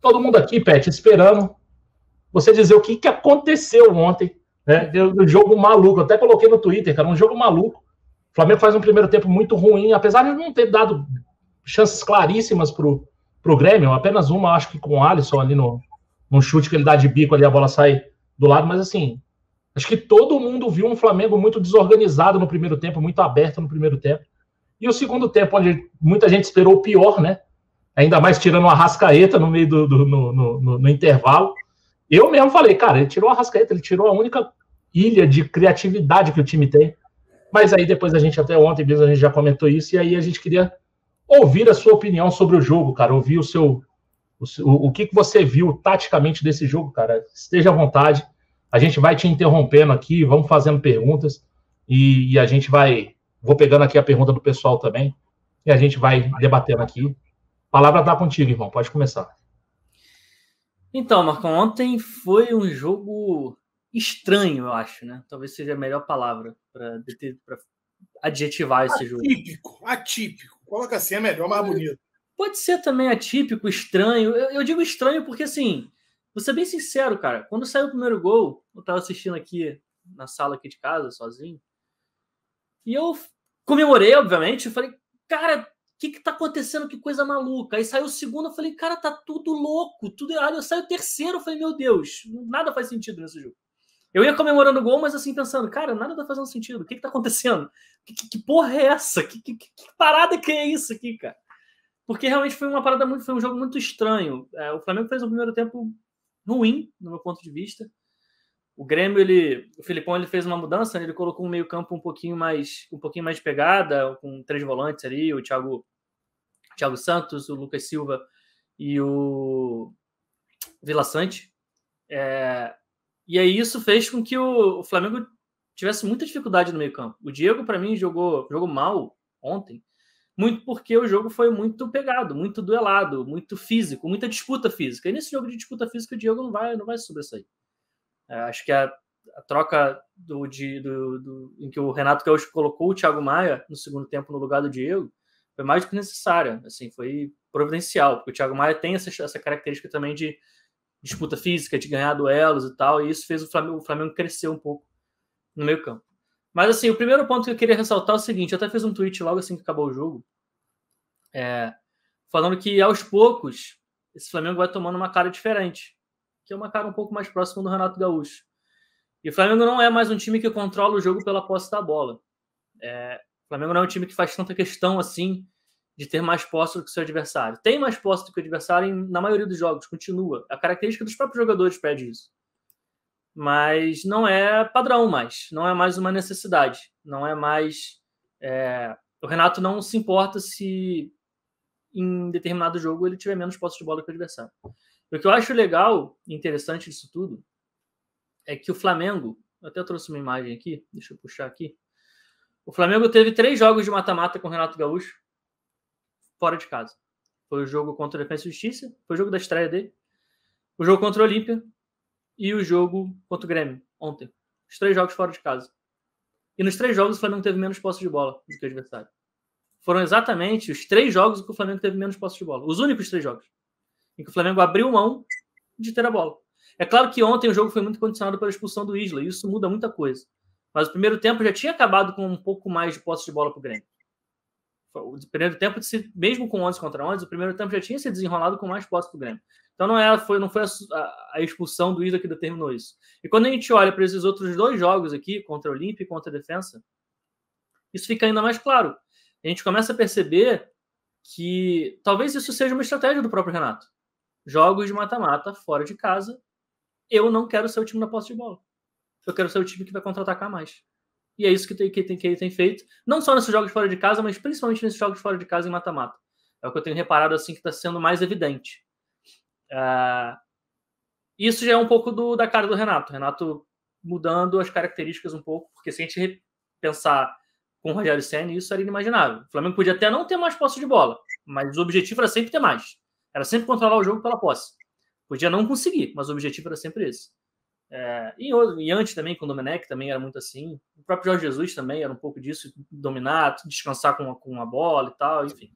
todo mundo aqui, Pet, esperando você dizer o que aconteceu ontem, né? Do jogo maluco. Eu até coloquei no Twitter, cara, um jogo maluco. O Flamengo faz um primeiro tempo muito ruim, apesar de não ter dado chances claríssimas pro Grêmio, apenas uma, acho que com o Alisson ali no chute que ele dá de bico ali, a bola sai do lado, mas assim, acho que todo mundo viu um Flamengo muito desorganizado no primeiro tempo, muito aberto no primeiro tempo. E o segundo tempo, onde muita gente esperou o pior, né? Ainda mais tirando uma Arrascaeta no meio no intervalo. Eu mesmo falei, cara, ele tirou a Arrascaeta, ele tirou a única ilha de criatividade que o time tem. Mas aí depois a gente, até ontem mesmo, a gente já comentou isso, e aí a gente queria ouvir a sua opinião sobre o jogo, cara, ouvir o que você viu taticamente desse jogo, cara. Esteja à vontade, a gente vai te interrompendo aqui, vamos fazendo perguntas, e a gente vou pegando aqui a pergunta do pessoal também, e a gente vai debatendo aqui. A palavra está contigo, irmão, pode começar. Então, Marcão, ontem foi um jogo estranho, eu acho, né? Talvez seja a melhor palavra para adjetivar esse jogo. Atípico. Coloca assim, é melhor, mais bonito. Pode ser também atípico, estranho. Eu digo estranho porque, assim, vou ser bem sincero, cara. Quando saiu o primeiro gol, eu tava assistindo aqui na sala aqui de casa, sozinho, e eu comemorei, obviamente. Eu falei, cara, o que tá acontecendo? Que coisa maluca. Aí saiu o segundo, eu falei, cara, tá tudo louco, tudo errado. Eu saio o terceiro, eu falei, meu Deus, nada faz sentido nesse jogo. Eu ia comemorando o gol, mas assim, pensando, cara, nada tá fazendo sentido. O que tá acontecendo? Que porra é essa? Que parada que é isso aqui, cara? Porque realmente foi um jogo muito estranho. O Flamengo fez um primeiro tempo ruim, no meu ponto de vista. O Grêmio, o Filipão, ele fez uma mudança, né? Ele colocou um meio-campo um pouquinho mais de pegada, com 3 volantes ali, o Thiago Santos, o Lucas Silva e o Vila Sante. E aí isso fez com que o Flamengo tivesse muita dificuldade no meio-campo. O Diego, para mim, jogou mal ontem, muito porque o jogo foi muito pegado, muito duelado, muito físico, muita disputa física. E nesse jogo de disputa física, o Diego não vai sobressair. Acho que a troca em que o Renato Gaúcho colocou o Thiago Maia no segundo tempo no lugar do Diego foi mais do que necessária. Assim, foi providencial, porque o Thiago Maia tem essa característica também de disputa física, de ganhar duelos e tal, e isso fez o Flamengo crescer um pouco no meio campo. Mas assim, o primeiro ponto que eu queria ressaltar é o seguinte, eu até fiz um tweet logo assim que acabou o jogo, falando que aos poucos esse Flamengo vai tomando uma cara diferente, que é uma cara um pouco mais próxima do Renato Gaúcho. E o Flamengo não é mais um time que controla o jogo pela posse da bola. O Flamengo não é um time que faz tanta questão assim de ter mais posse do que o seu adversário. Tem mais posse do que o adversário na maioria dos jogos, continua. A característica dos próprios jogadores pede isso. Mas não é padrão mais, não é mais uma necessidade. Não é mais... O Renato não se importa se em determinado jogo ele tiver menos posse de bola que o adversário. O que eu acho legal e interessante disso tudo é que o Flamengo... Eu até trouxe uma imagem aqui, deixa eu puxar aqui. O Flamengo teve 3 jogos de mata-mata com o Renato Gaúcho fora de casa. Foi o jogo contra o Defensa e Justiça, foi o jogo da estreia dele, o jogo contra o Olímpia e o jogo contra o Grêmio, ontem. Os 3 jogos fora de casa. E nos 3 jogos o Flamengo teve menos posse de bola do que o adversário. Foram exatamente os 3 jogos em que o Flamengo teve menos posse de bola. Os únicos 3 jogos em que o Flamengo abriu mão de ter a bola. É claro que ontem o jogo foi muito condicionado pela expulsão do Isla, e isso muda muita coisa. Mas o primeiro tempo já tinha acabado com um pouco mais de posse de bola para o Grêmio. O primeiro tempo, mesmo com 11 contra 11, o primeiro tempo já tinha se desenrolado com mais posse para o Grêmio. Então não foi a expulsão do Isla que determinou isso. E quando a gente olha para esses outros 2 jogos aqui, contra o Olímpia e contra a Defensa, isso fica ainda mais claro. A gente começa a perceber que talvez isso seja uma estratégia do próprio Renato. Jogos de mata-mata fora de casa, eu não quero ser o time na posse de bola. Eu quero ser o time que vai contra-atacar mais. E é isso que ele tem feito, não só nesses jogos fora de casa, mas principalmente nesses jogos fora de casa em mata-mata. É o que eu tenho reparado assim que está sendo mais evidente. Isso já é um pouco da cara do Renato. Renato mudando as características um pouco, porque se a gente pensar com o Rogério Ceni, isso era inimaginável. O Flamengo podia até não ter mais posse de bola, mas o objetivo era sempre ter mais. Era sempre controlar o jogo pela posse. Podia não conseguir, mas o objetivo era sempre esse. E antes também, com o Domenech, também era muito assim. O próprio Jorge Jesus também era um pouco disso, dominar, descansar com a bola e tal, enfim.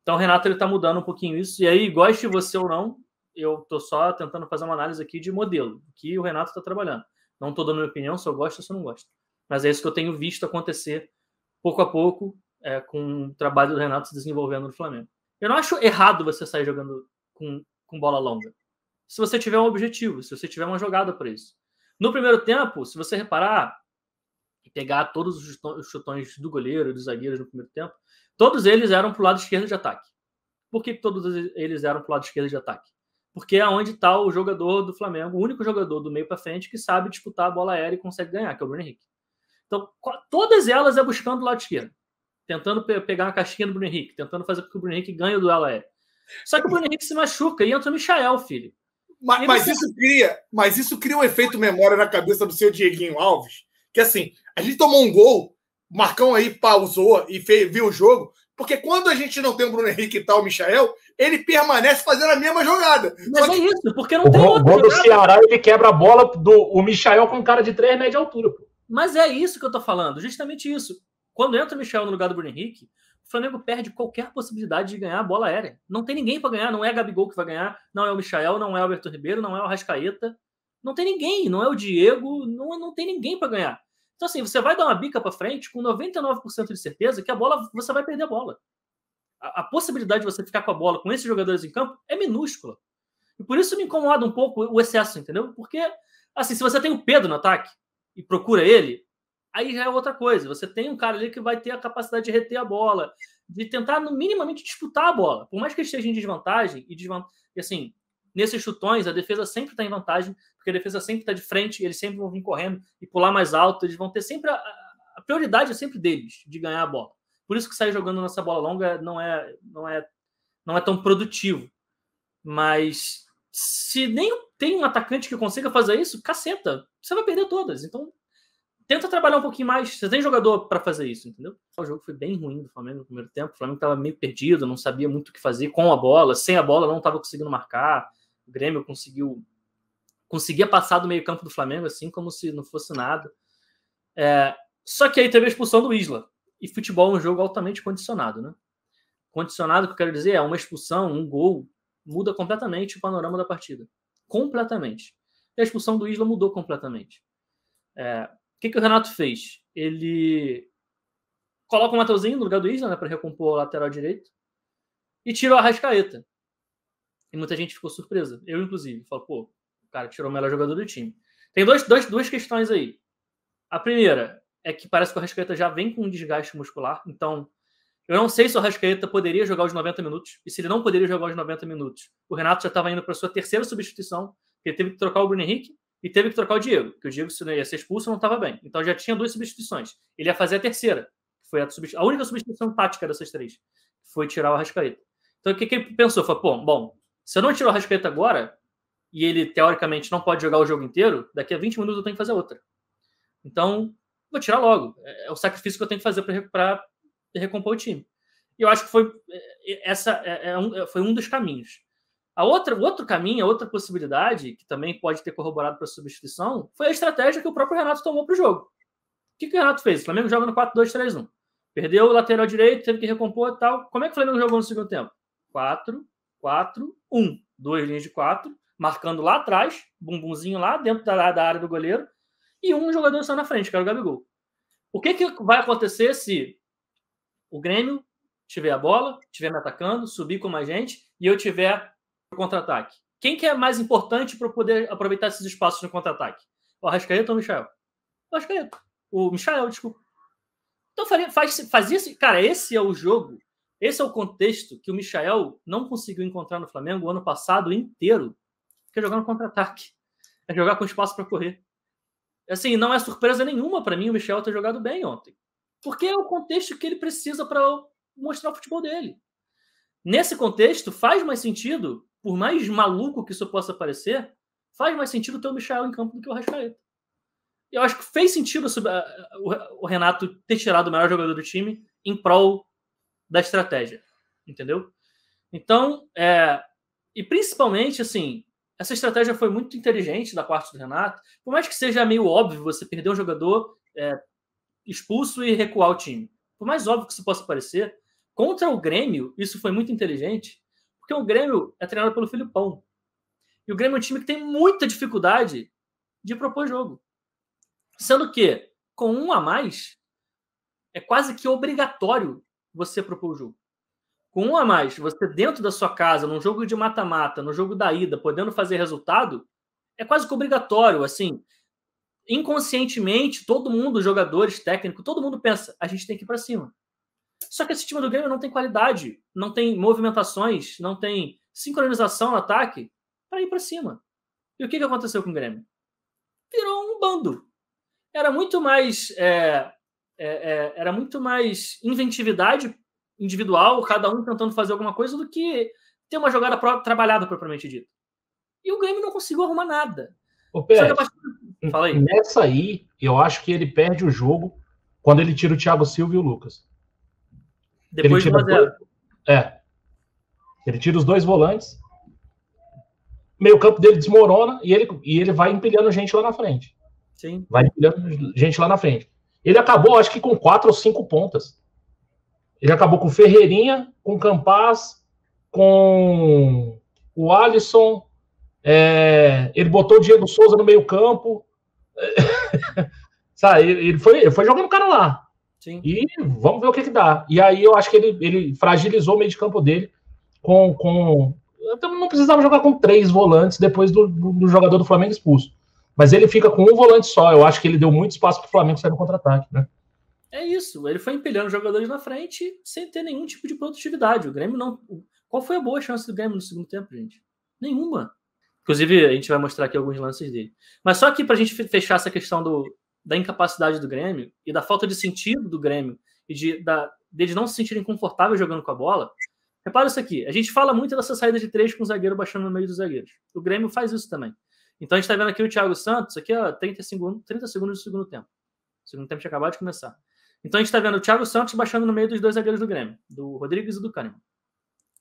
Então o Renato está mudando um pouquinho isso. E aí, goste você ou não, eu estou só tentando fazer uma análise aqui de modelo, que o Renato está trabalhando. Não estou dando minha opinião, se eu gosto ou se eu não gosto. Mas é isso que eu tenho visto acontecer pouco a pouco com o trabalho do Renato se desenvolvendo no Flamengo. Eu não acho errado você sair jogando com bola longa. Se você tiver um objetivo, se você tiver uma jogada para isso. No primeiro tempo, se você reparar e pegar todos os chutões do goleiro e dos zagueiros no primeiro tempo, todos eles eram para o lado esquerdo de ataque. Por que todos eles eram para o lado esquerdo de ataque? Porque é onde está o jogador do Flamengo, o único jogador do meio para frente que sabe disputar a bola aérea e consegue ganhar, que é o Bruno Henrique. Então, todas elas é buscando o lado esquerdo, tentando pegar uma casquinha do Bruno Henrique, tentando fazer com que o Bruno Henrique ganhe o duelo aéreo. Só que o Bruno Henrique se machuca e entra o Michael, filho. Mas isso cria um efeito memória na cabeça do seu Dieguinho Alves, que assim, a gente tomou um gol, o Marcão aí pausou e viu o jogo, porque quando a gente não tem o Bruno Henrique e tal, o Michael, ele permanece fazendo a mesma jogada. Mas isso, porque não tem outro. O gol do Ceará, ele quebra a bola o Michael com um cara de 3 metros de altura. Pô. Mas é isso que eu tô falando, justamente isso. Quando entra o Michael no lugar do Bruno Henrique, o Flamengo perde qualquer possibilidade de ganhar a bola aérea. Não tem ninguém para ganhar, não é Gabigol que vai ganhar, não é o Michael, não é o Alberto Ribeiro, não é o Arrascaeta. Não tem ninguém, não é o Diego, não tem ninguém para ganhar. Então, assim, você vai dar uma bica para frente com 99% de certeza que a bola, você vai perder a bola. A possibilidade de você ficar com a bola com esses jogadores em campo é minúscula. E por isso me incomoda um pouco o excesso, entendeu? Porque, assim, se você tem o Pedro no ataque e procura ele, aí já é outra coisa. Você tem um cara ali que vai ter a capacidade de reter a bola, de tentar, minimamente, disputar a bola. Por mais que ele esteja em desvantagem, e assim, nesses chutões, a defesa sempre está em vantagem, porque a defesa sempre está de frente, eles sempre vão vir correndo e pular mais alto, eles vão ter sempre... A prioridade é sempre deles, de ganhar a bola. Por isso que sair jogando nessa bola longa não é tão produtivo. Mas se nem tem um atacante que consiga fazer isso, caceta, você vai perder todas. Então, tenta trabalhar um pouquinho mais. Você tem jogador para fazer isso, entendeu? O jogo foi bem ruim do Flamengo no primeiro tempo. O Flamengo estava meio perdido, não sabia muito o que fazer com a bola. Sem a bola, não estava conseguindo marcar. O Grêmio conseguia passar do meio campo do Flamengo, assim, como se não fosse nada. Só que aí teve a expulsão do Isla. E futebol é um jogo altamente condicionado, né? Condicionado, que eu quero dizer, é uma expulsão, um gol, muda completamente o panorama da partida. Completamente. E a expulsão do Isla mudou completamente. O que o Renato fez? Ele coloca o Mateuzinho no lugar do Isla, né, para recompor o lateral direito, e tirou a Arrascaeta. E muita gente ficou surpresa. Eu, inclusive. Falei, pô, o cara tirou o melhor jogador do time. Tem duas questões aí. A primeira é que parece que o Arrascaeta já vem com um desgaste muscular. Então, eu não sei se o Arrascaeta poderia jogar os 90 minutos. E se ele não poderia jogar os 90 minutos, o Renato já estava indo para a sua terceira substituição. Ele teve que trocar o Bruno Henrique e teve que trocar o Diego. Porque o Diego, se não ia ser expulso, não estava bem. Então, já tinha 2 substituições. Ele ia fazer a terceira. Que foi a única substituição tática dessas 3. Foi tirar o Arrascaeta. Então, o que ele pensou? Foi, bom, se eu não tirar o Arrascaeta agora, e ele, teoricamente, não pode jogar o jogo inteiro, daqui a 20 minutos eu tenho que fazer outra. Então, vou tirar logo. É o sacrifício que eu tenho que fazer para recompor o time. E eu acho que foi um dos caminhos. O outro caminho, a outra possibilidade, que também pode ter corroborado para a substituição, foi a estratégia que o próprio Renato tomou para o jogo. O que o Renato fez? O Flamengo joga no 4-2-3-1. Perdeu o lateral direito, teve que recompor e tal. Como é que o Flamengo jogou no segundo tempo? 4-4-1. 2 linhas de 4, marcando lá atrás, bumbumzinho lá dentro da área do goleiro, e um jogador só na frente, que era o Gabigol. O que vai acontecer se o Grêmio tiver a bola, estiver me atacando, subir com mais gente, e eu tiver o contra-ataque? Quem que é mais importante para eu poder aproveitar esses espaços no contra-ataque? O Arrascaeta ou o Michael? O Arrascaeta. O Michael, desculpa. Então fazia isso. Cara, esse é o jogo, esse é o contexto que o Michael não conseguiu encontrar no Flamengo o ano passado inteiro, que é jogar no contra-ataque. É jogar com espaço para correr. Assim, não é surpresa nenhuma para mim o Michael ter jogado bem ontem. Porque é o contexto que ele precisa para mostrar o futebol dele. Nesse contexto, faz mais sentido, por mais maluco que isso possa parecer, faz mais sentido ter o Michael em campo do que o Arrascaeta. Eu acho que fez sentido o Renato ter tirado o melhor jogador do time em prol da estratégia. Entendeu? Então, e principalmente, assim, essa estratégia foi muito inteligente da parte do Renato. Por mais que seja meio óbvio você perder um jogador expulso e recuar o time. Por mais óbvio que isso possa parecer, contra o Grêmio, isso foi muito inteligente, porque o Grêmio é treinado pelo Filipão. E o Grêmio é um time que tem muita dificuldade de propor jogo. Sendo que, com um a mais, é quase que obrigatório você propor o jogo. Com um a mais, você dentro da sua casa, num jogo de mata-mata, no jogo da ida, podendo fazer resultado, é quase que obrigatório, assim. Inconscientemente, todo mundo, jogadores, técnicos, todo mundo pensa, a gente tem que ir para cima. Só que esse time do Grêmio não tem qualidade, não tem movimentações, não tem sincronização no ataque para ir para cima. E o que aconteceu com o Grêmio? Virou um bando. Era muito mais inventividade individual, cada um tentando fazer alguma coisa, do que ter uma jogada trabalhada propriamente dita. E o Grêmio não conseguiu arrumar nada. Ô, Pérez, fala aí. Nessa aí, eu acho que ele perde o jogo quando ele tira o Thiago Silva e o Lucas. Depois de 1-0. Ele tira os dois volantes, meio campo dele desmorona e ele vai empilhando gente lá na frente. Sim. Vai empilhando gente lá na frente. Ele acabou, acho que com 4 ou 5 pontas. Ele acabou com o Ferreirinha, com o Campaz, com o Alisson. Ele botou o Diego Souza no meio campo. Sabe, ele foi jogando o cara lá. Sim. E vamos ver o que dá. E aí eu acho que ele fragilizou o meio de campo dele não precisava jogar com 3 volantes depois do jogador do Flamengo expulso. Mas ele fica com um volante só. Eu acho que ele deu muito espaço para o Flamengo sair no contra-ataque, né? É isso. Ele foi empilhando jogadores na frente sem ter nenhum tipo de produtividade. O Grêmio não... Qual foi a boa chance do Grêmio no segundo tempo, gente? Nenhuma. Inclusive, a gente vai mostrar aqui alguns lances dele. Mas só aqui para a gente fechar essa questão da incapacidade do Grêmio e da falta de sentido do Grêmio e deles não se sentirem confortáveis jogando com a bola. Repara isso aqui. A gente fala muito dessa saída de 3 com o zagueiro baixando no meio dos zagueiros. O Grêmio faz isso também. Então a gente está vendo aqui o Thiago Santos, aqui 30 segundos do segundo tempo. O segundo tempo tinha acabado de começar. Então a gente está vendo o Thiago Santos baixando no meio dos 2 zagueiros do Grêmio, do Rodrigues e do Kahneman.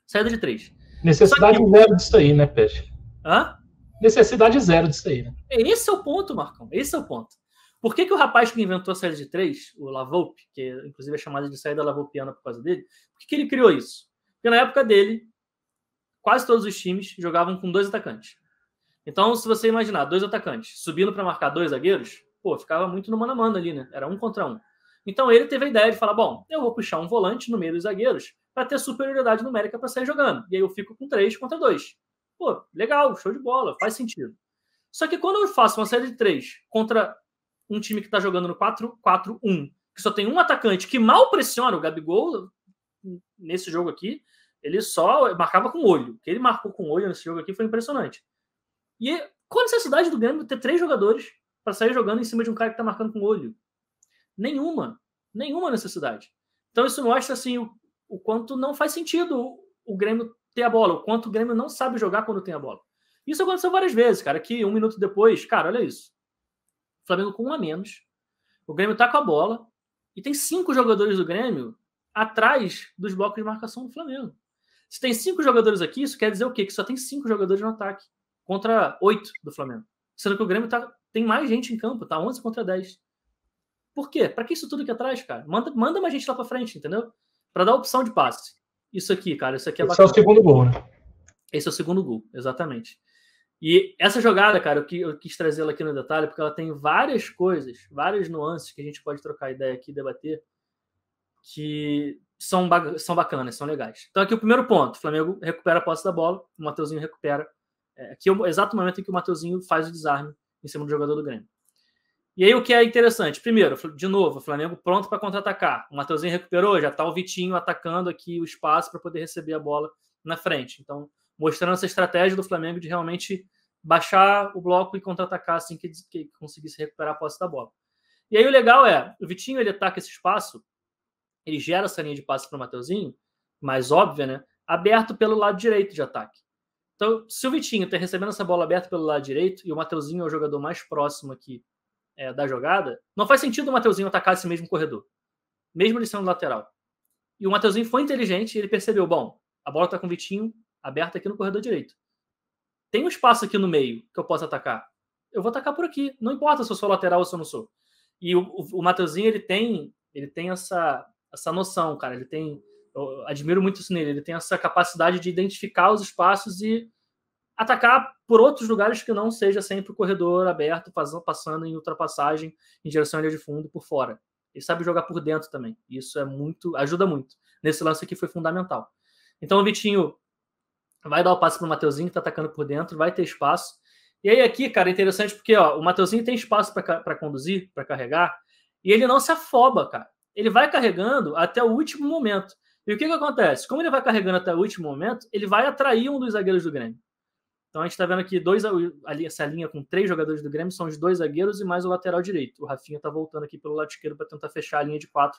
Saída de 3. Necessidade zero disso aí, né, Peixe? Hã? Necessidade zero disso aí, né? Esse é o ponto, Marcão. Esse é o ponto. Por que o rapaz que inventou a saída de 3, o Lavolpe, que inclusive é chamado de saída lavoupiana por causa dele, por que ele criou isso? Porque na época dele, quase todos os times jogavam com 2 atacantes. Então, se você imaginar 2 atacantes subindo para marcar 2 zagueiros, ficava muito no mano a mano ali, né? Era 1 contra 1. Então ele teve a ideia de falar, bom, eu vou puxar um volante no meio dos zagueiros para ter superioridade numérica para sair jogando. E aí eu fico com 3 contra 2. Legal, show de bola, faz sentido. Só que quando eu faço uma série de 3 contra um time que está jogando no 4-4-1, que só tem um atacante que mal pressiona, o Gabigol, nesse jogo aqui, ele só marcava com o olho. O que ele marcou com o olho nesse jogo aqui foi impressionante. E qual a necessidade do Grêmio ter 3 jogadores para sair jogando em cima de um cara que está marcando com o olho? Nenhuma necessidade. Então isso mostra assim, o quanto não faz sentido o Grêmio ter a bola, o quanto o Grêmio não sabe jogar quando tem a bola. Isso aconteceu várias vezes, cara, que 1 minuto depois, cara, olha isso. O Flamengo com 1 a menos, o Grêmio tá com a bola e tem 5 jogadores do Grêmio atrás dos blocos de marcação do Flamengo. Se tem 5 jogadores aqui, isso quer dizer o quê? Que só tem 5 jogadores no ataque contra 8 do Flamengo. Sendo que o Grêmio tem mais gente em campo, tá 11 contra 10. Por quê? Pra que isso tudo aqui atrás, cara? Manda mais gente lá pra frente, entendeu? Pra dar opção de passe. Isso aqui, cara, isso aqui é bacana. Esse é o segundo gol, né? Esse é o segundo gol, exatamente. E essa jogada, cara, eu quis trazer ela aqui no detalhe, porque ela tem várias coisas, várias nuances que a gente pode trocar ideia aqui e debater, que são bacanas, são legais. Então aqui o primeiro ponto, o Flamengo recupera a posse da bola, o Mateuzinho recupera. Aqui é o exato momento em que o Mateuzinho faz o desarme em cima do jogador do Grêmio. E aí o que é interessante? Primeiro, de novo, o Flamengo pronto para contra-atacar. O Mateuzinho recuperou, já está o Vitinho atacando aqui o espaço para poder receber a bola na frente. Então, mostrando essa estratégia do Flamengo de realmente baixar o bloco e contra-atacar assim que conseguisse recuperar a posse da bola. E aí o legal o Vitinho ele ataca esse espaço, ele gera essa linha de passe para o Mateuzinho, mais óbvia, né? Aberto pelo lado direito de ataque. Então, se o Vitinho está recebendo essa bola aberta pelo lado direito e o Mateuzinho é o jogador mais próximo aqui da jogada, não faz sentido o Mateuzinho atacar esse mesmo corredor, mesmo ele sendo lateral. E o Mateuzinho foi inteligente e ele percebeu, bom, a bola está com o Vitinho aberta aqui no corredor direito. Tem um espaço aqui no meio que eu posso atacar. Eu vou atacar por aqui, não importa se eu sou lateral ou se eu não sou. E o Mateuzinho, ele tem essa noção, cara, eu admiro muito isso nele, ele tem essa capacidade de identificar os espaços e atacar por outros lugares que não seja sempre o corredor aberto, passando em ultrapassagem em direção à linha de fundo por fora. Ele sabe jogar por dentro também. Isso ajuda muito. Nesse lance aqui foi fundamental. Então o Vitinho vai dar o passe para o Mateuzinho, que está atacando por dentro, vai ter espaço. E aí aqui, cara, é interessante porque o Mateuzinho tem espaço para conduzir, para carregar, e ele não se afoba, cara. Ele vai carregando até o último momento. E o que acontece? Como ele vai carregando até o último momento, ele vai atrair um dos zagueiros do Grêmio. Então a gente está vendo aqui essa linha com 3 jogadores do Grêmio, são os 2 zagueiros e mais o lateral direito. O Rafinha está voltando aqui pelo lado esquerdo para tentar fechar a linha de 4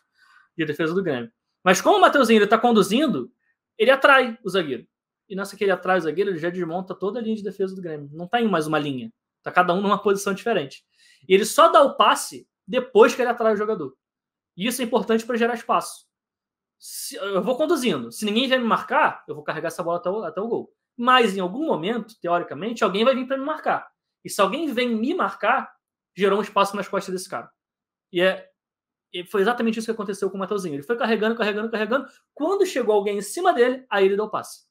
de defesa do Grêmio. Mas como o Mateuzinho está conduzindo, ele atrai o zagueiro. E nessa que ele atrai o zagueiro, ele já desmonta toda a linha de defesa do Grêmio. Não está em mais uma linha. Está cada um numa posição diferente. E ele só dá o passe depois que ele atrai o jogador. E isso é importante para gerar espaço. Eu vou conduzindo. Se ninguém vai me marcar, eu vou carregar essa bola até o gol. Mas em algum momento, teoricamente, alguém vai vir para me marcar. E se alguém vem me marcar, gerou um espaço nas costas desse cara. E foi exatamente isso que aconteceu com o Mateuzinho. Ele foi carregando. Quando chegou alguém em cima dele, aí ele deu o passe.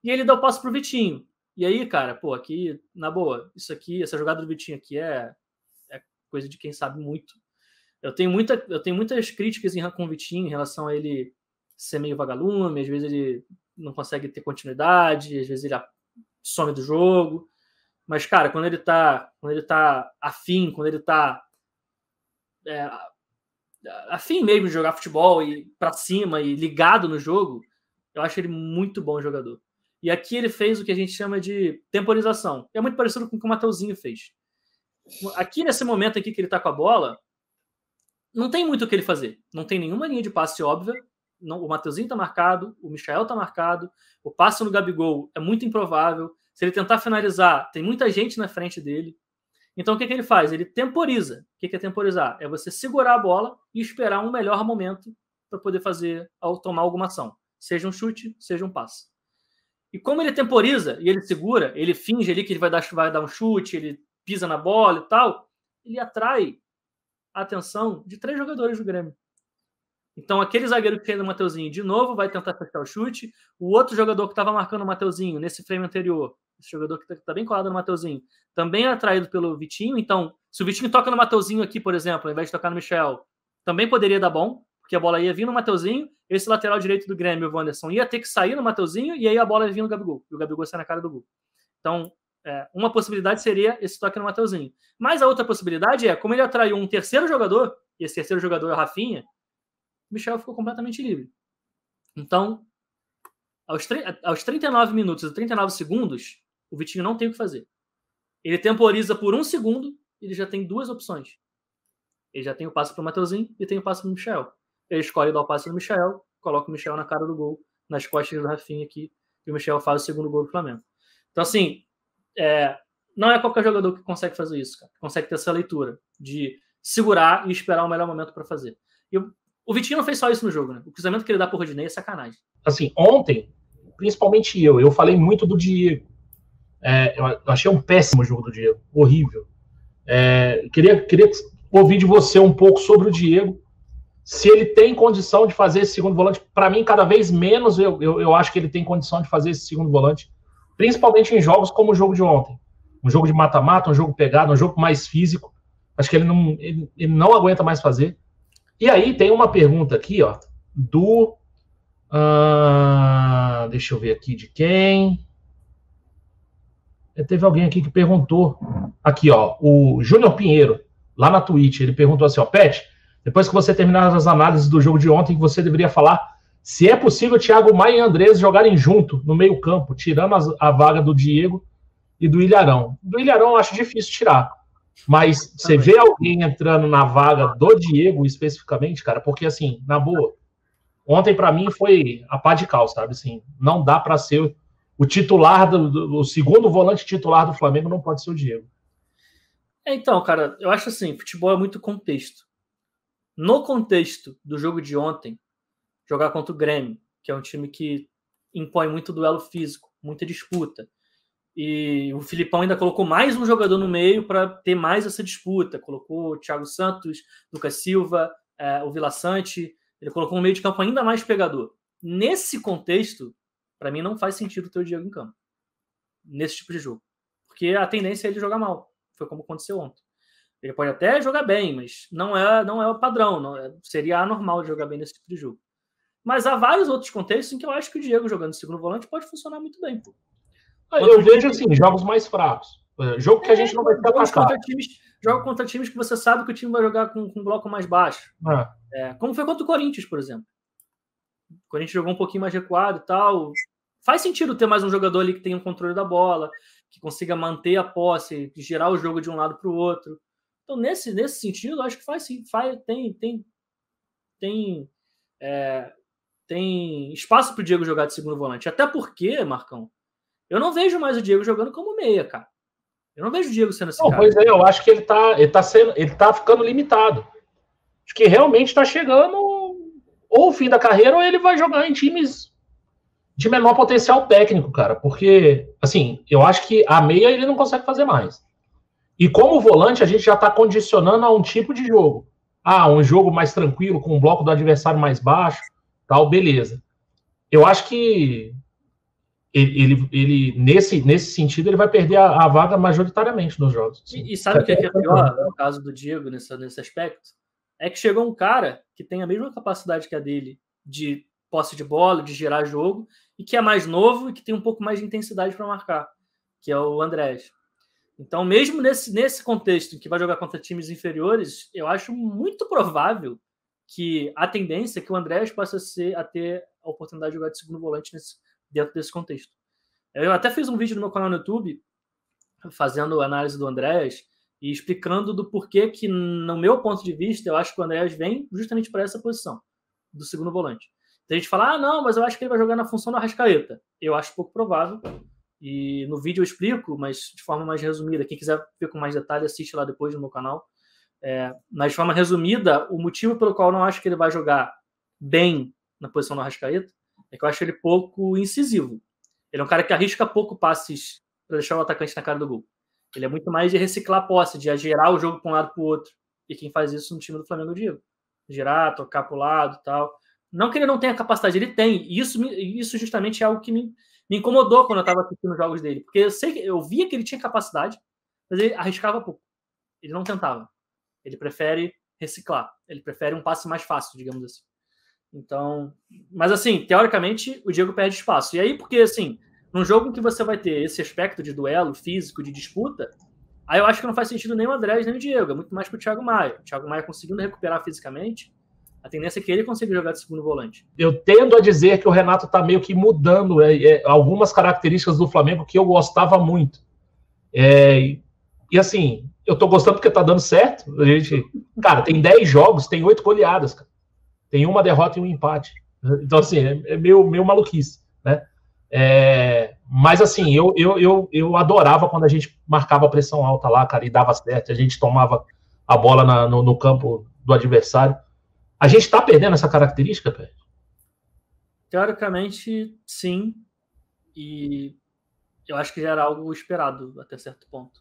E ele deu o passe pro Vitinho. E aí, cara, aqui, na boa, essa jogada do Vitinho aqui é coisa de quem sabe muito. Eu tenho muitas críticas com o Vitinho em relação a ele ser meio vagalume, às vezes ele não consegue ter continuidade, às vezes ele some do jogo. Mas, cara, quando ele tá afim, quando ele tá afim mesmo de jogar futebol e pra cima e ligado no jogo, eu acho ele muito bom jogador. E aqui ele fez o que a gente chama de temporização. É muito parecido com o que o Mateuzinho fez. Aqui, nesse momento aqui que ele tá com a bola, não tem muito o que ele fazer. Não tem nenhuma linha de passe óbvia. O Mateuzinho tá marcado, o Michael tá marcado, o passe no Gabigol é muito improvável. Se ele tentar finalizar, tem muita gente na frente dele. Então, o que ele faz? Ele temporiza. O que é temporizar? É você segurar a bola e esperar um melhor momento para poder fazer, ao tomar alguma ação. Seja um chute, seja um passe. E como ele temporiza e ele segura, ele finge ali que ele vai dar um chute, ele pisa na bola e tal, ele atrai a atenção de 3 jogadores do Grêmio. Então, aquele zagueiro que tem no Mateuzinho, de novo, vai tentar fechar o chute. O outro jogador que estava marcando o Mateuzinho nesse frame anterior, esse jogador que está bem colado no Mateuzinho, também é atraído pelo Vitinho. Então, se o Vitinho toca no Mateuzinho aqui, por exemplo, ao invés de tocar no Michel, também poderia dar bom, porque a bola ia vir no Mateuzinho, esse lateral direito do Grêmio, o Wanderson, ia ter que sair no Mateuzinho, e aí a bola ia vir no Gabigol, e o Gabigol sai na cara do gol. Então, uma possibilidade seria esse toque no Mateuzinho. Mas a outra possibilidade como ele atraiu um terceiro jogador, e esse terceiro jogador é o Rafinha, o Michel ficou completamente livre. Então, aos 39 minutos e 39 segundos, o Vitinho não tem o que fazer. Ele temporiza por 1 segundo, ele já tem 2 opções. Ele já tem o passe para o Mateuzinho e tem o passe para o Michel. Ele escolhe dar o passe no Michel, coloca o Michel na cara do gol, nas costas do Rafinha aqui, e o Michel faz o segundo gol do Flamengo. Então, assim, não é qualquer jogador que consegue fazer isso, cara. Consegue ter essa leitura de segurar e esperar o melhor momento para fazer. E o Vitinho não fez só isso no jogo, né? O cruzamento que ele dá pro Rodinei é sacanagem. Assim, ontem, principalmente eu falei muito do Diego. Eu achei um péssimo jogo do Diego. Horrível. Queria ouvir de você um pouco sobre o Diego. Se ele tem condição de fazer esse segundo volante. Para mim, cada vez menos eu acho que ele tem condição de fazer esse segundo volante. Principalmente em jogos como o jogo de ontem. Um jogo de mata-mata, um jogo pegado, um jogo mais físico. Acho que ele não aguenta mais fazer. E aí tem uma pergunta aqui, ó, do... deixa eu ver aqui de quem... Teve alguém aqui que perguntou. Aqui, ó, o Júnior Pinheiro, lá na Twitch, ele perguntou assim, ó, Pet, depois que você terminar as análises do jogo de ontem, você deveria falar se é possível Thiago Maia e Andrés jogarem junto no meio campo, tirando a vaga do Diego e do Ilharão. Do Ilharão eu acho difícil tirar. Mas você vê alguém entrando na vaga do Diego especificamente, cara, porque assim, na boa, ontem pra mim foi a pá de cal, sabe? Assim, não dá pra ser o titular, o segundo volante titular do Flamengo não pode ser o Diego. Então, cara, eu acho assim, futebol é muito contexto. No contexto do jogo de ontem, jogar contra o Grêmio, que é um time que impõe muito duelo físico, muita disputa. E o Filipão ainda colocou mais um jogador no meio para ter mais essa disputa. Colocou o Thiago Santos, Lucas Silva, o Vila Sante. Ele colocou um meio de campo ainda mais pegador. Nesse contexto, para mim não faz sentido ter o Diego em campo. nesse tipo de jogo. Porque a tendência é ele jogar mal. Foi como aconteceu ontem. Ele pode até jogar bem, mas não é o padrão. Seria anormal de jogar bem nesse tipo de jogo. Mas há vários outros contextos em que eu acho que o Diego jogando de segundo volante pode funcionar muito bem. Pô. Eu vejo assim, jogos mais fracos. Jogo que a gente não vai ficar atacado. Joga contra times que você sabe que o time vai jogar com um bloco mais baixo. Como foi contra o Corinthians, por exemplo. O Corinthians jogou um pouquinho mais recuado e tal. Faz sentido ter mais um jogador ali que tenha um controle da bola, que consiga manter a posse, girar o jogo de um lado para o outro. Então, nesse sentido, acho que faz sim. Tem espaço para o Diego jogar de segundo volante. Até porque, Marcão, eu não vejo mais o Diego jogando como meia, cara. Eu não vejo o Diego sendo esse cara. Pois é, eu acho que ele tá ficando limitado. Acho que realmente está chegando ou o fim da carreira ou ele vai jogar em times de menor potencial técnico, cara. Porque, assim, eu acho que a meia ele não consegue fazer mais. E como volante, a gente já está condicionando a um tipo de jogo. Um jogo mais tranquilo, com um bloco do adversário mais baixo, tal, beleza. Eu acho que ele nesse sentido, ele vai perder a vaga majoritariamente nos jogos. E sabe o que é pior no caso do Diego, nesse aspecto? É que chegou um cara que tem a mesma capacidade que a dele de posse de bola, de girar jogo, e que é mais novo e que tem um pouco mais de intensidade para marcar, que é o Andrés. Então, mesmo nesse contexto em que vai jogar contra times inferiores, eu acho muito provável que a tendência é que o Andrés possa a ter a oportunidade de jogar de segundo volante dentro desse contexto. Eu até fiz um vídeo no meu canal no YouTube fazendo análise do Andrés e explicando do porquê que, no meu ponto de vista, eu acho que o Andrés vem justamente para essa posição do segundo volante. Tem gente que fala, não, mas eu acho que ele vai jogar na função do Arrascaeta. Eu acho pouco provável. E no vídeo eu explico, mas de forma mais resumida. Quem quiser ver com mais detalhe, assiste lá depois no meu canal. Mas de forma resumida, o motivo pelo qual eu não acho que ele vai jogar bem na posição do Arrascaeta é que eu acho ele pouco incisivo. Ele é um cara que arrisca pouco passes para deixar o atacante na cara do gol. Ele é muito mais de reciclar posse, de gerar o jogo para um lado para o outro. E quem faz isso no time do Flamengo é o Diego. Girar, tocar para o lado e tal. Não que ele não tenha capacidade, ele tem. E isso justamente é algo que me incomodou quando eu estava assistindo os jogos dele. Porque eu via que ele tinha capacidade, mas ele arriscava pouco. Ele não tentava. Ele prefere reciclar. Ele prefere um passe mais fácil, digamos assim. Então, mas assim, teoricamente, o Diego perde espaço. E aí, porque assim, num jogo em que você vai ter esse aspecto de duelo físico, de disputa, aí eu acho que não faz sentido nem o Andrés, nem o Diego. É muito mais pro Thiago Maia. O Thiago Maia conseguindo recuperar fisicamente, a tendência é que ele consiga jogar de segundo volante. Eu tendo a dizer que o Renato tá meio que mudando algumas características do Flamengo que eu gostava muito. E assim, eu tô gostando porque tá dando certo. Cara, tem 10 jogos, tem 8 goleadas, cara. Tem uma derrota e um empate. Então, assim, é meio maluquice, né? Mas, assim, eu adorava quando a gente marcava a pressão alta lá, cara, e dava certo. A gente tomava a bola no campo do adversário. A gente tá perdendo essa característica, Pedro? Teoricamente, sim. E eu acho que já era algo esperado até certo ponto.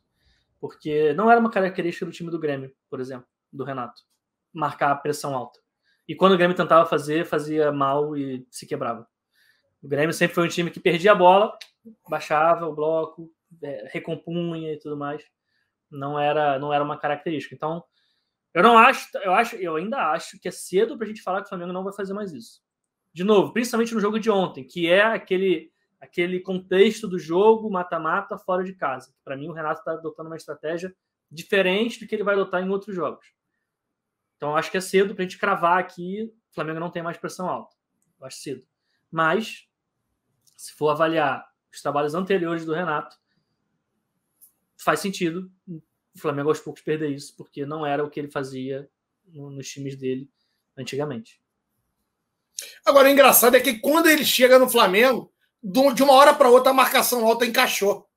Porque não era uma característica do time do Grêmio, por exemplo, do Renato, marcar a pressão alta. E quando o Grêmio tentava fazer, fazia mal e se quebrava. O Grêmio sempre foi um time que perdia a bola, baixava o bloco, recompunha e tudo mais. Não era uma característica. Então, eu ainda acho que é cedo para a gente falar que o Flamengo não vai fazer mais isso. De novo, principalmente no jogo de ontem, que é aquele contexto do jogo mata-mata fora de casa. Para mim, o Renato está adotando uma estratégia diferente do que ele vai adotar em outros jogos. Então, eu acho que é cedo para a gente cravar aqui o Flamengo não tem mais pressão alta. Eu acho cedo. Mas, se for avaliar os trabalhos anteriores do Renato, faz sentido o Flamengo aos poucos perder isso, porque não era o que ele fazia nos times dele antigamente. Agora, o engraçado é que quando ele chega no Flamengo, de uma hora para outra a marcação alta encaixou.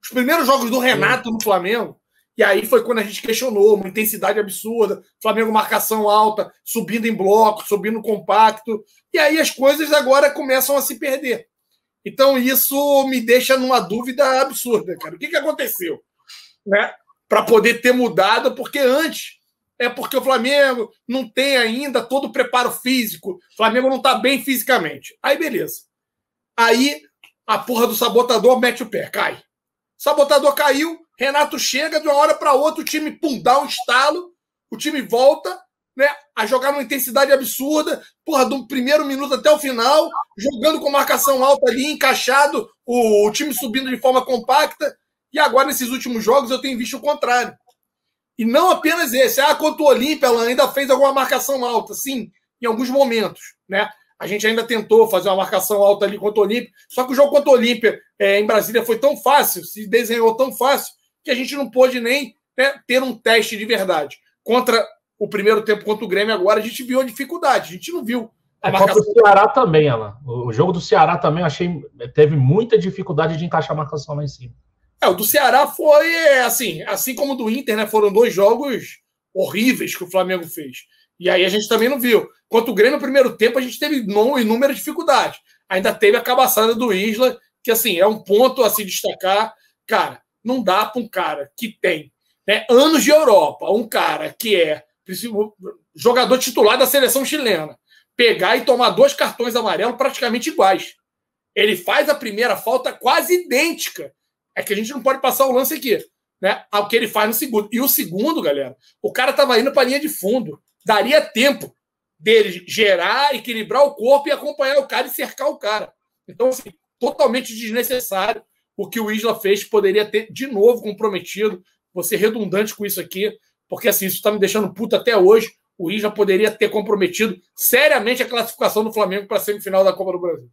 Os primeiros jogos do Renato no Flamengo, e aí foi quando a gente questionou, uma intensidade absurda, Flamengo marcação alta, subindo em bloco, subindo compacto, e aí as coisas agora começam a se perder. Então isso me deixa numa dúvida absurda, cara. O que aconteceu? Né? Para poder ter mudado, porque antes porque o Flamengo não tem ainda todo o preparo físico, o Flamengo não está bem fisicamente. Aí beleza. Aí a porra do sabotador mete o pé, cai. Sabotador caiu, Renato chega, de uma hora para outra o time, pum, dá um estalo, o time volta, né, a jogar numa intensidade absurda, porra, do primeiro minuto até o final, jogando com marcação alta ali, encaixado, o time subindo de forma compacta, e agora nesses últimos jogos eu tenho visto o contrário. E não apenas esse, contra o Olímpia ela ainda fez alguma marcação alta, sim, em alguns momentos, né? A gente ainda tentou fazer uma marcação alta ali contra o Olímpia, só que o jogo contra o Olímpia em Brasília foi tão fácil, se desenhou tão fácil, que a gente não pôde nem, né, ter um teste de verdade. Contra o primeiro tempo contra o Grêmio agora, a gente viu a dificuldade, a gente não viu a marcação. Contra o Ceará também, Alan. O jogo do Ceará também, eu achei, teve muita dificuldade de encaixar a marcação lá em cima. O do Ceará foi assim como o do Inter, né? Foram 2 jogos horríveis que o Flamengo fez. E aí a gente também não viu. Quanto o Grêmio no primeiro tempo, a gente teve inúmeras dificuldades. Ainda teve a cabaçada do Isla, que assim, é um ponto a se destacar. Cara, não dá para um cara que tem, né, anos de Europa, um cara que é jogador titular da seleção chilena, pegar e tomar 2 cartões amarelos praticamente iguais. Ele faz a primeira falta quase idêntica. É que a gente não pode passar o lance aqui, né, ao que ele faz no segundo. E o segundo, galera, o cara estava indo para a linha de fundo. Daria tempo dele gerar, equilibrar o corpo e acompanhar o cara e cercar o cara. Então, assim, totalmente desnecessário o que o Isla fez. Poderia ter, de novo, comprometido. Vou ser redundante com isso aqui, porque assim, isso está me deixando puto até hoje. O Isla poderia ter comprometido seriamente a classificação do Flamengo para a semifinal da Copa do Brasil.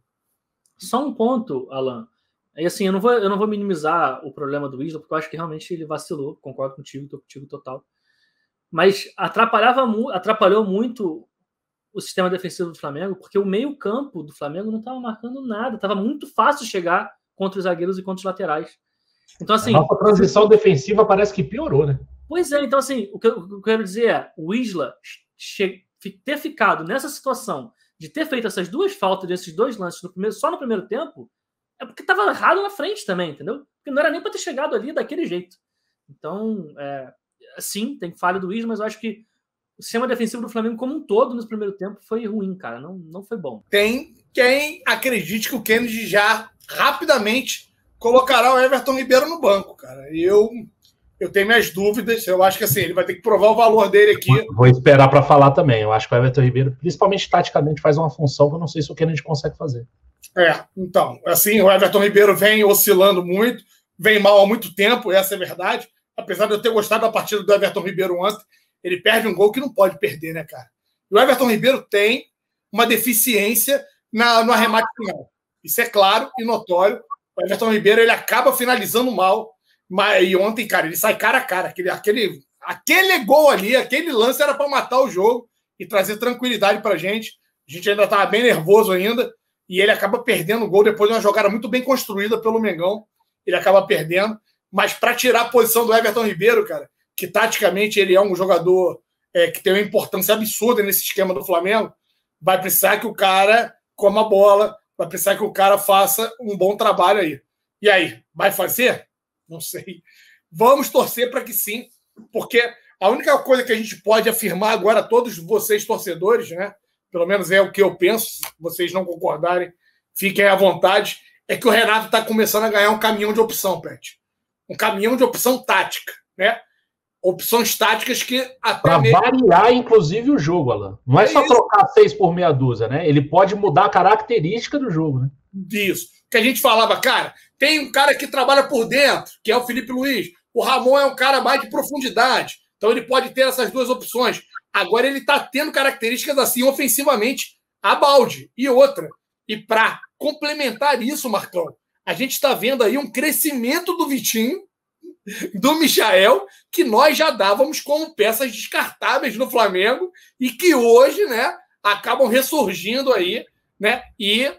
Só um ponto, Alan. E assim, eu não vou minimizar o problema do Isla, porque eu acho que realmente ele vacilou. Concordo contigo, estou contigo total. Mas atrapalhou muito o sistema defensivo do Flamengo, porque o meio-campo do Flamengo não estava marcando nada. Estava muito fácil chegar contra os zagueiros e contra os laterais. Então, assim, a nossa transição defensiva parece que piorou, né? Pois é, então, assim, o que eu quero dizer é, o Isla ter ficado nessa situação de ter feito essas 2 faltas desses 2 lances só no primeiro tempo, é porque estava errado na frente também, entendeu? Porque não era nem para ter chegado ali daquele jeito. Então, sim, tem falha do Isla, mas eu acho que o sistema defensivo do Flamengo como um todo no primeiro tempo foi ruim, cara. Não foi bom. Tem quem acredite que o Kennedy já rapidamente colocará o Everton Ribeiro no banco, cara. Eu tenho minhas dúvidas. Eu acho que assim, ele vai ter que provar o valor dele aqui. Vou esperar para falar também. Eu acho que o Everton Ribeiro, principalmente taticamente, faz uma função que eu não sei se o Kennedy consegue fazer. Então, assim, o Everton Ribeiro vem oscilando muito, vem mal há muito tempo, essa é a verdade. Apesar de eu ter gostado da partida do Everton Ribeiro ontem, ele perde um gol que não pode perder, né, cara? E o Everton Ribeiro tem uma deficiência no arremate final. Isso é claro e notório. O Everton Ribeiro, ele acaba finalizando mal. E ontem, cara, ele sai cara a cara. Aquele gol ali, aquele lance era para matar o jogo e trazer tranquilidade pra gente. A gente ainda estava bem nervoso ainda. E ele acaba perdendo o gol depois de uma jogada muito bem construída pelo Mengão. Ele acaba perdendo. Mas para tirar a posição do Everton Ribeiro, cara, que taticamente ele é um jogador que tem uma importância absurda nesse esquema do Flamengo, vai precisar que o cara coma a bola, vai precisar que o cara faça um bom trabalho aí. E aí, vai fazer? Não sei. Vamos torcer para que sim, porque a única coisa que a gente pode afirmar agora, todos vocês torcedores, né? Pelo menos é o que eu penso, se vocês não concordarem, fiquem à vontade, é que o Renato está começando a ganhar um caminhão de opção, Pet. Um caminhão de opção tática, né? Opções táticas que até para variar, inclusive, o jogo, Alan. Não é só trocar 6 por meia dúzia, né? Ele pode mudar a característica do jogo, né? Isso. Que a gente falava, cara, tem um cara que trabalha por dentro, que é o Felipe Luiz. O Ramon é um cara mais de profundidade. Então ele pode ter essas 2 opções. Agora ele está tendo características assim, ofensivamente, a balde. E outra. E para complementar isso, Marcão, a gente está vendo aí um crescimento do Vitinho, do Michael, que nós já dávamos como peças descartáveis no Flamengo e que hoje, né, acabam ressurgindo aí, né, e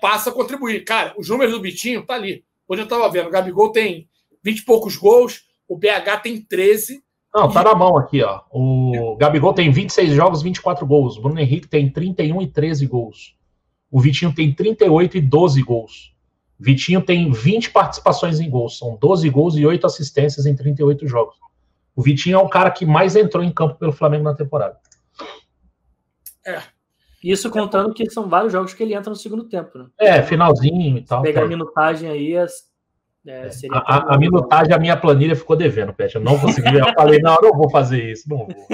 passa a contribuir. Cara, os números do Vitinho tá ali. Hoje eu estava vendo, o Gabigol tem 20 e poucos gols, o BH tem 13. Não, tá na mão aqui, ó. O Gabigol tem 26 jogos, 24 gols. O Bruno Henrique tem 31 e 13 gols. O Vitinho tem 38 e 12 gols. Vitinho tem 20 participações em gols. São 12 gols e 8 assistências em 38 jogos. O Vitinho é o cara que mais entrou em campo pelo Flamengo na temporada. Isso contando que são vários jogos que ele entra no segundo tempo, né? Finalzinho e tal. Pegar a minutagem aí, seria... A minutagem, a minha planilha ficou devendo, Pet. Eu não consegui. Eu falei, não vou fazer isso. Não vou.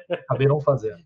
Acabei não fazendo.